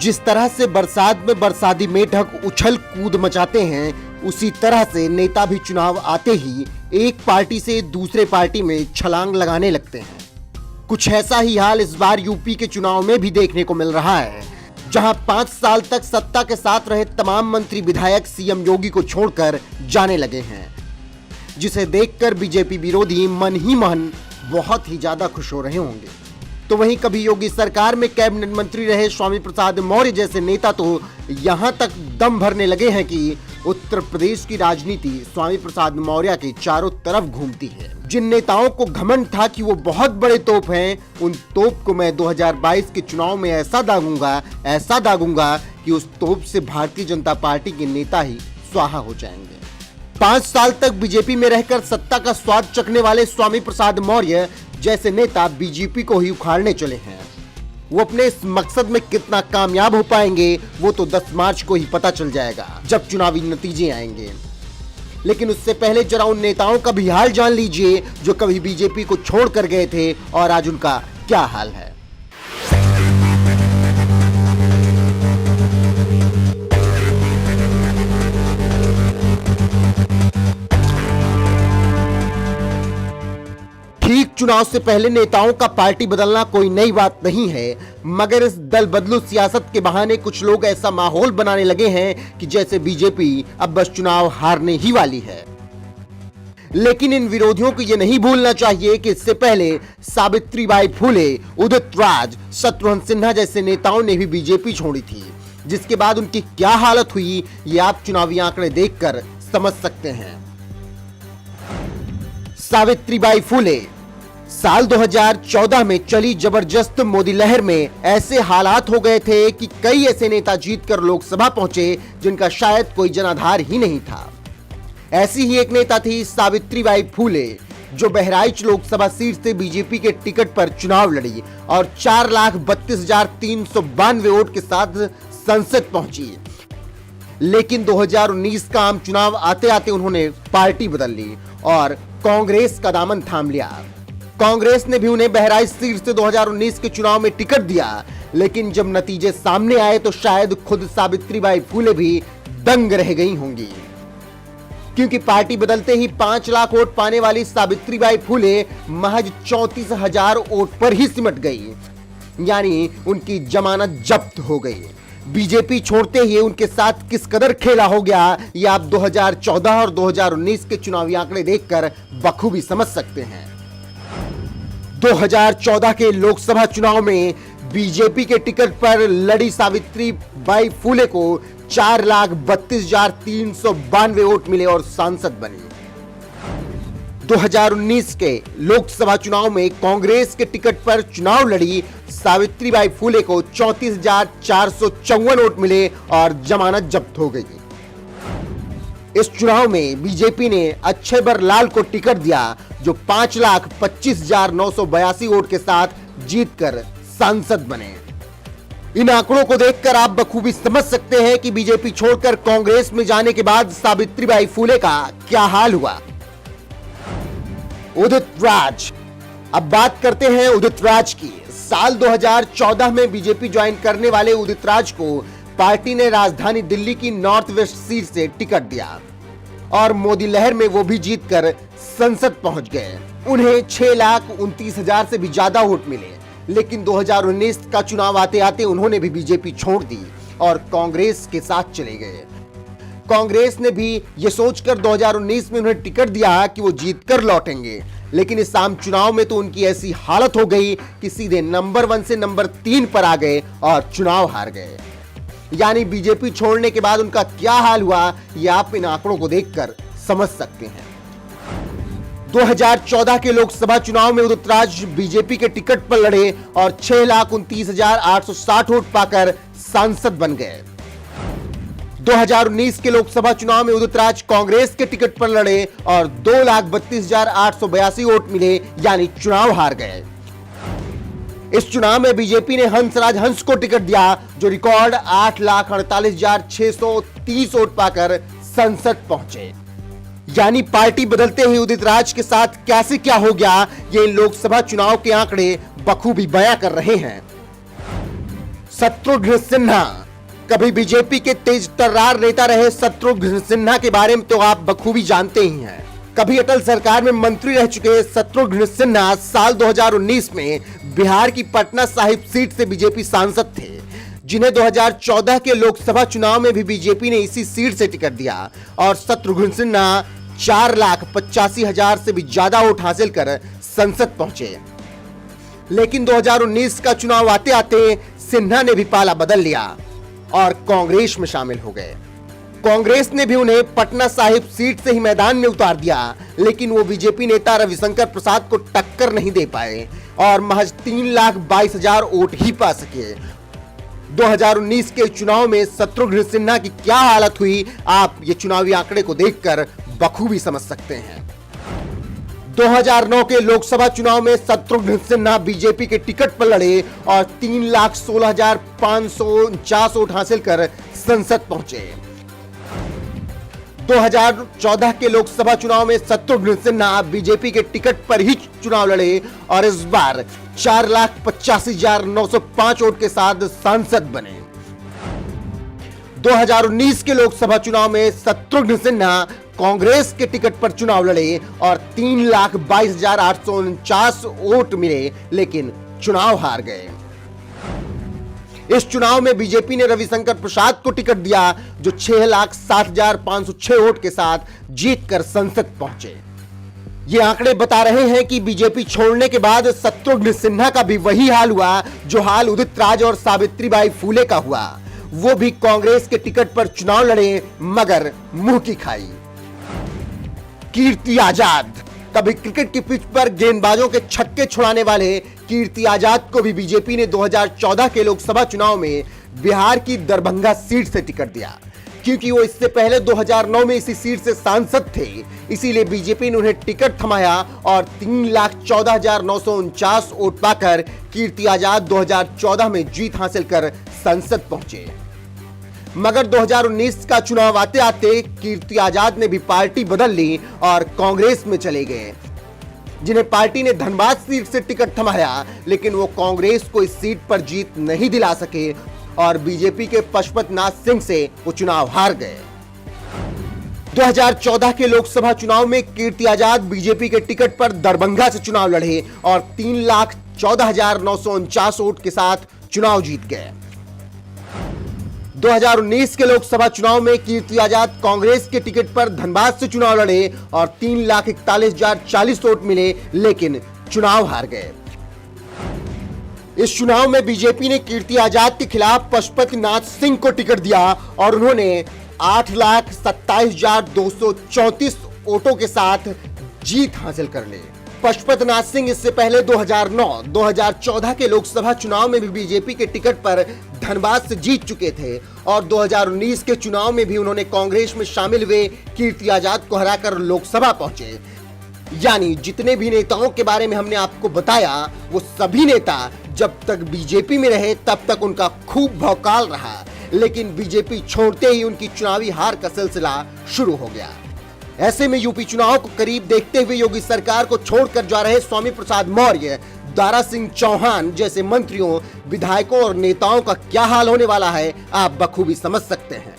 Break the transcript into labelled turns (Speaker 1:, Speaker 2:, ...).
Speaker 1: जिस तरह से बरसात में बरसाती मेढक उछल कूद मचाते हैं, उसी तरह से नेता भी चुनाव आते ही एक पार्टी से दूसरे पार्टी में छलांग लगाने लगते हैं। कुछ ऐसा ही हाल इस बार यूपी के चुनाव में भी देखने को मिल रहा है, जहां 5 साल तक सत्ता के साथ रहे तमाम मंत्री विधायक सीएम योगी को छोड़कर जाने लगे हैं, जिसे देखकर बीजेपी विरोधी मन ही मन बहुत ही ज्यादा खुश हो रहे होंगे। तो वहीं कभी योगी सरकार में कैबिनेट मंत्री रहे स्वामी प्रसाद मौर्य जैसे नेता तो यहां तक दम भरने लगे हैं कि उत्तर प्रदेश की राजनीति स्वामी प्रसाद मौर्य के चारों तरफ घूमती है। जिन नेताओं को घमंड था कि वो बहुत बड़े तोप हैं, उन तोप को मैं 2022 के चुनाव में ऐसा दागूंगा कि उस तोप से भारतीय जनता पार्टी के नेता ही स्वाहा हो जाएंगे। 5 साल तक बीजेपी में रहकर सत्ता का स्वाद चखने वाले स्वामी प्रसाद मौर्य जैसे नेता बीजेपी को ही उखाड़ने चले हैं। वो अपने इस मकसद में कितना कामयाब हो पाएंगे वो तो 10 मार्च को ही पता चल जाएगा, जब चुनावी नतीजे आएंगे। लेकिन उससे पहले जरा उन नेताओं का भी हाल जान लीजिए जो कभी बीजेपी को छोड़कर गए थे और आज उनका क्या हाल है। ठीक चुनाव से पहले नेताओं का पार्टी बदलना कोई नई बात नहीं है, मगर इस दल बदलू सियासत के बहाने कुछ लोग ऐसा माहौल बनाने लगे हैं कि जैसे बीजेपी अब बस चुनाव हारने ही वाली है। लेकिन इन विरोधियों को यह नहीं भूलना चाहिए कि इससे पहले सावित्रीबाई फुले, उदित राज, शत्रुघ्न सिन्हा जैसे नेताओं ने भी बीजेपी छोड़ी थी, जिसके बाद उनकी क्या हालत हुई ये आप चुनावी आंकड़े देखकर समझ सकते हैं। सावित्रीबाई फुले साल 2014 में चली जबरदस्त मोदी लहर में ऐसे हालात हो गए थे कि कई ऐसे नेता जीतकर लोकसभा पहुंचे जिनका शायद कोई जनाधार ही नहीं था। ऐसी ही एक नेता थी सावित्रीबाई फुले, जो बहराइच लोकसभा सीट से बीजेपी के टिकट पर चुनाव लड़ी और 4,32,392 वोट के साथ संसद पहुंची। लेकिन 2019 का आम चुनाव आते आते उन्होंने पार्टी बदल ली और कांग्रेस का दामन थाम लिया। कांग्रेस ने भी उन्हें बहराइच सीट से 2019 के चुनाव में टिकट दिया, लेकिन जब नतीजे सामने आए तो शायद खुद सावित्रीबाई फुले भी दंग रह गई होंगी, क्योंकि पार्टी बदलते ही 5 लाख वोट पाने वाली सावित्रीबाई फुले महज 34,000 वोट पर ही सिमट गई, यानी उनकी जमानत जब्त हो गई। बीजेपी छोड़ते ही उनके साथ किस कदर खेला हो गया ये आप 2014 और 2019 के चुनावी आंकड़े देखकर बखूबी समझ सकते हैं। 2014 के लोकसभा चुनाव में बीजेपी के टिकट पर लड़ी सावित्रीबाई फुले को 4,32,392 वोट मिले और सांसद बनी। 2019 के लोकसभा चुनाव में कांग्रेस के टिकट पर चुनाव लड़ी सावित्रीबाई फुले को 34,454 वोट मिले और जमानत जब्त हो गई। इस चुनाव में बीजेपी ने अक्षयबर लाल को टिकट दिया, जो 5,25,982 वोट के साथ जीतकर सांसद बने। इन आंकड़ों को देखकर आप बखूबी समझ सकते हैं कि बीजेपी छोड़कर कांग्रेस में जाने के बाद सावित्रीबाई फुले का क्या हाल हुआ। उदित राज, अब बात करते हैं उदित राज की। साल 2014 में बीजेपी ज्वाइन करने वाले उदित राज को पार्टी ने राजधानी दिल्ली की नॉर्थ वेस्ट सीट से टिकट दिया और मोदी लहर में वो भी जीतकर संसद पहुंच गए। उन्हें 6,29,000 से भी ज्यादा वोट मिले, लेकिन 2019 का चुनाव आते आते उन्होंने भी बीजेपी छोड़ दी और कांग्रेस के साथ चले गए। कांग्रेस ने भी ये सोचकर 2019 में उन्हें टिकट दिया कि वो जीतकर लौटेंगे, लेकिन इस आम चुनाव में तो उनकी ऐसी हालत हो गई कि सीधे नंबर 1 से नंबर 3 पर आ गए और चुनाव हार गए। यानी बीजेपी छोड़ने के बाद उनका क्या हाल हुआ ये आप इन आंकड़ों को देखकर समझ सकते हैं। 2014 के लोकसभा चुनाव में उदित राज बीजेपी के टिकट पर लड़े और 6,29,860 वोट पाकर सांसद बन गए। 2019 के लोकसभा चुनाव में उदित राज कांग्रेस के टिकट पर लड़े और 2,32,882 वोट मिले, यानी चुनाव हार गए। इस चुनाव में बीजेपी ने हंसराज हंस को टिकट दिया, जो रिकॉर्ड 8,48,630 वोट पाकर संसद पहुंचे। यानी पार्टी बदलते ही उदित राज के साथ कैसे क्या हो गया ये लोकसभा चुनाव के आंकड़े बखूबी बयां कर रहे हैं। शत्रुघ्न सिन्हा। कभी बीजेपी के तेज तर्रार नेता रहे शत्रुघ्न सिन्हा के बारे में तो आप बखूबी जानते ही हैं। कभी अटल सरकार में मंत्री रह चुके शत्रुघ्न सिन्हा साल 2019 में बिहार की पटना साहिब सीट से बीजेपी सांसद थे, जिन्हें 2014 के लोकसभा चुनाव में भी बीजेपी ने इसी सीट से टिकट दिया और शत्रुघ्न सिन्हा 4,85,000 से भी ज्यादा वोट हासिल कर संसद पहुंचे। लेकिन 2019 का चुनाव आते आते सिन्हा ने भी पाला बदल लिया और कांग्रेस में शामिल हो गए। कांग्रेस ने भी उन्हें पटना साहिब सीट से ही मैदान में उतार दिया, लेकिन वो बीजेपी नेता रविशंकर प्रसाद को टक्कर नहीं दे पाए और महज 3,22,000 वोट ही पा सके। 2019 के चुनाव में शत्रुघ्न सिन्हा की क्या हालत हुई, आप ये चुनावी आंकड़े को देखकर बखूबी समझ सकते हैं। 2009 के लोकसभा चुनाव में शत्रुघ्न सिन्हा बीजेपी के टिकट पर लड़े और 3,16,549 वोट हासिल कर संसद पहुंचे। 2014 के लोकसभा चुनाव में शत्रुघ्न सिन्हा बीजेपी के टिकट पर ही चुनाव लड़े और इस बार 4,85,905 वोट के साथ सांसद बने। 2019 के लोकसभा चुनाव में शत्रुघ्न सिन्हा कांग्रेस के टिकट पर चुनाव लड़े और 3,22,849 वोट मिले, लेकिन चुनाव हार गए। इस चुनाव में बीजेपी ने रविशंकर प्रसाद को टिकट दिया, जो 6,07,506 वोट के साथ जीतकर संसद पहुंचे। ये आंकड़े बता रहे हैं कि बीजेपी छोड़ने के बाद शत्रुघ्न सिन्हा का भी वही हाल हुआ जो हाल उदित राज और सावित्रीबाई फूले का हुआ। वो भी कांग्रेस के टिकट पर चुनाव लड़े, मगर मुंह की खाई। कीर्ति आजाद। कभी क्रिकेट की पिच पर गेंदबाजों के छक्के छुड़ाने वाले कीर्ति आजाद को भी बीजेपी ने 2014 के लोकसभा चुनाव में बिहार की दरभंगा सीट से टिकट दिया। क्योंकि वो इससे पहले 2009 में इसी सीट से सांसद थे, इसीलिए बीजेपी ने उन्हें टिकट थमाया और 3,14,949 वोट पाकर कीर्ति आजाद 2014 में जीत हासिल कर संसद पहुंचे। मगर 2019 का चुनाव आते आते कीर्ति आजाद ने भी पार्टी बदल ली और कांग्रेस में चले गए, जिन्हें पार्टी ने धनबाद सीट से टिकट थमाया, लेकिन वो कांग्रेस को इस सीट पर जीत नहीं दिला सके और बीजेपी के पशुपतनाथ सिंह से वो चुनाव हार गए। 2014 के लोकसभा चुनाव में कीर्ति आजाद बीजेपी के टिकट पर दरभंगा से चुनाव लड़े और 3,14,949 वोट के साथ चुनाव जीत गए। 2019 के लोकसभा चुनाव में कीर्ति आजाद कांग्रेस के टिकट पर धनबाद से चुनाव लड़े और 3,41,040 वोट मिले, लेकिन चुनाव हार गए। इस चुनाव में बीजेपी ने कीर्ति आजाद के खिलाफ पशुपतिनाथ सिंह को टिकट दिया और उन्होंने 8,27,234 वोटों के साथ जीत हासिल कर ली। पशुपतिनाथ सिंह इससे पहले 2009-2014 के लोकसभा चुनाव में भी बीजेपी के टिकट पर धनबाद से जीत चुके थे और 2019 के चुनाव में भी उन्होंने कांग्रेस में शामिल हुए कीर्ति आजाद को हराकर लोकसभा पहुंचे। यानी जितने भी नेताओं के बारे में हमने आपको बताया, वो सभी नेता जब तक बीजेपी में रहे तब तक उनका खूब भौकाल रहा, लेकिन बीजेपी छोड़ते ही उनकी चुनावी हार का सिलसिला शुरू हो गया। ऐसे में यूपी चुनाव को करीब देखते हुए योगी सरकार को छोड़कर जा रहे स्वामी प्रसाद मौर्य, दारा सिंह चौहान जैसे मंत्रियों, विधायकों और नेताओं का क्या हाल होने वाला है, आप बखूबी समझ सकते हैं।